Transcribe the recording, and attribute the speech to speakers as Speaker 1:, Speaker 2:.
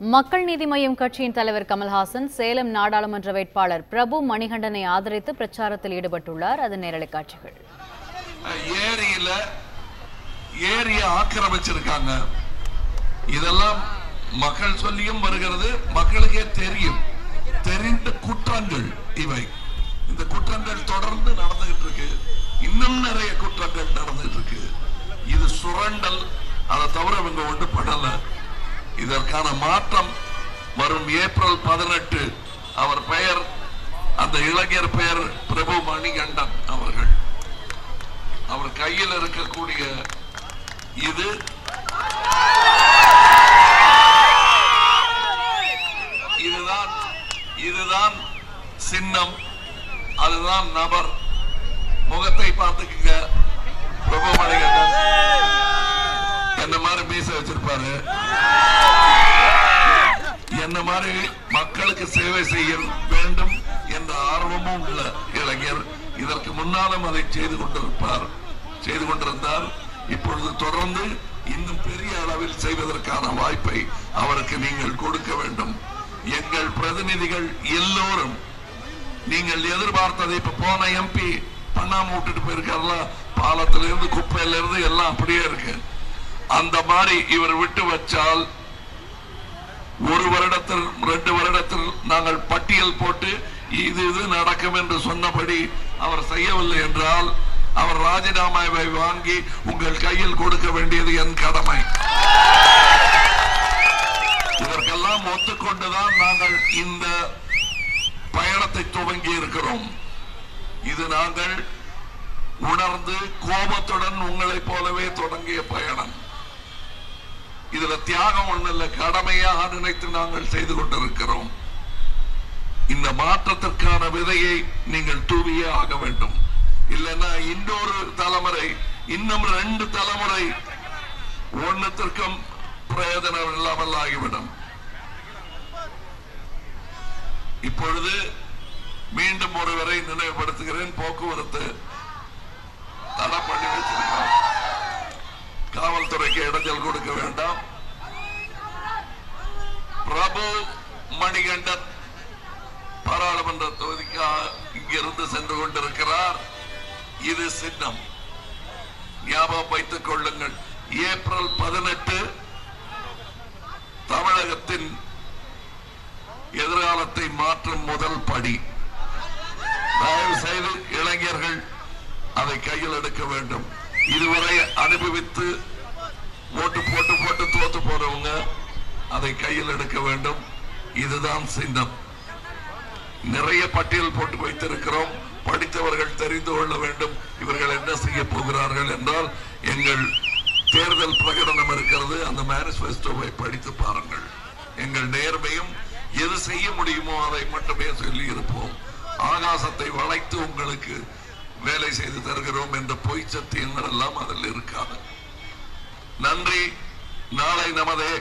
Speaker 1: மக்கள் நீதி மய்யம் கட்சியின் தலைவர் கமல்ஹாசன் சேலம் நாடாளுமன்ற வேட்பாளர் பிரபு மணிகண்டனை ஆதரித்து பிரச்சாரத்தில் ஈடுபட்டுள்ளார். அது நேரலை காட்சிகள்.
Speaker 2: ஏரியை ஆக்கிரமிச்சிருக்காங்க. இதெல்லாம் மக்கள் சொல்லியும் வருகிறது, மக்களுக்கே தெரியும். தெரிந்த குற்றங்கள் இவை. இந்த குற்றங்கள் தொடர்ந்து நடந்துகிட்டு இருக்கு. இன்னும் நிறைய குற்றங்கள் நடந்துட்டு இருக்கு. இது சுரண்டல். அதை தவிர இவங்க ஒன்று படல. இதற்கான மாற்றம் வரும் ஏப்ரல் 18 அவர் பெயர், அந்த இளைஞர் பெயர் பிரபு மணிகண்டன் அவர்கள். அவர் கையில் இருக்கக்கூடிய இதுதான் சின்னம், அதுதான் நபர். முகத்தை பார்த்துக்குங்க. பிரபு மணிகண்டன் என்ன மாதிரி மீச வச்சிருப்பாரு. என்ன மாதிரி மக்களுக்கு சேவை செய்ய வேண்டும் என்ற ஆர்வமும் உள்ள இளைஞர். இதற்கு முன்னாலும் அதை செய்து கொண்டிருந்தார். இப்பொழுது தொடர்ந்து இன்னும் பெரிய அளவில் செய்வதற்கான வாய்ப்பை அவருக்கு நீங்கள் கொடுக்க வேண்டும். எங்கள் பிரதிநிதிகள் எல்லோரும் நீங்கள் எதிர்பார்த்ததை, இப்ப போன எம்பி பண்ணாம விட்டுட்டு போயிருக்காருல, பாலத்திலிருந்து குப்பையில இருந்து எல்லாம் அப்படியே இருக்கு. அந்த மாதிரி இவர் விட்டு வச்சால் 1 வருடத்தில் 2 வருடத்தில் நாங்கள் பட்டியல் போட்டு இது நடக்கும் என்று சொன்னபடி அவர் செய்யவில்லை என்றால் அவர் ராஜினாமாவை வாங்கி உங்கள் கையில் கொடுக்க வேண்டியது என் கடமை. இதற்கெல்லாம் ஒத்துக்கொண்டுதான் நாங்கள் இந்த பயணத்தை துவங்கி இருக்கிறோம். இது நாங்கள் உணர்ந்து கோபத்துடன் உங்களைப் போலவே தொடங்கிய பயணம். இதுல தியாகம் ஒண்ணு இல்ல, கடமையாக நினைத்து நாங்கள் செய்து கொண்டிருக்கிறோம். இந்த மாற்றத்திற்கான விதையை நீங்கள் தூவியே ஆக வேண்டும். இல்லைன்னா இன்னொரு தலைமுறை, இன்னும் 2 தலைமுறை ஒன்னத்திற்கும் பிரயோஜனம் இல்லாமல் ஆகிவிடும். இப்பொழுது மீண்டும் ஒருவரை நினைவுபடுத்துகிறேன். போக்குவரத்து தடை பண்ணி வச்சிருக்காங்க. காவல்துறைக்கு இடைஞ்சல் கொடுக்க வேண்டாம். பிரபு மணிகண்டன் பாராளுமன்ற தொகுதிக்கு இங்கிருந்து சென்று கொண்டிருக்கிறார். இது சின்னம், ஞாபகம் வைத்துக் கொள்ளுங்கள். ஏப்ரல் 18 தமிழகத்தின் எதிர்காலத்தை மாற்றும் முதல் படி. தயவு செய்து இளைஞர்கள் அதை கையில் எடுக்க வேண்டும். இதுவரை அனுபவித்து ஓட்டு போட்டு தோத்து போறவங்க அதை கையில் எடுக்க வேண்டும். இதுதான் சின்னம். நிறைய பட்டியல் போட்டு வைத்திருக்கிறோம். படித்தவர்கள் தெரிந்து கொள்ள வேண்டும் இவர்கள் என்ன செய்ய போகிறார்கள் என்றால். எங்கள் தேர்தல் பிரகடனம் இருக்கிறது, அந்த மேனிஃபெஸ்டோவை படித்து பாருங்கள். எங்கள் நேர்மையும் எது செய்ய முடியுமோ அதை மட்டுமே சொல்லி இருப்போம். ஆகாசத்தை வளைத்து உங்களுக்கு வேலை செய்து தருகிறோம் என்ற பொய் சத்தியங்கள் எல்லாம் அதில் இருக்காது. நன்றி. நாளை நமதே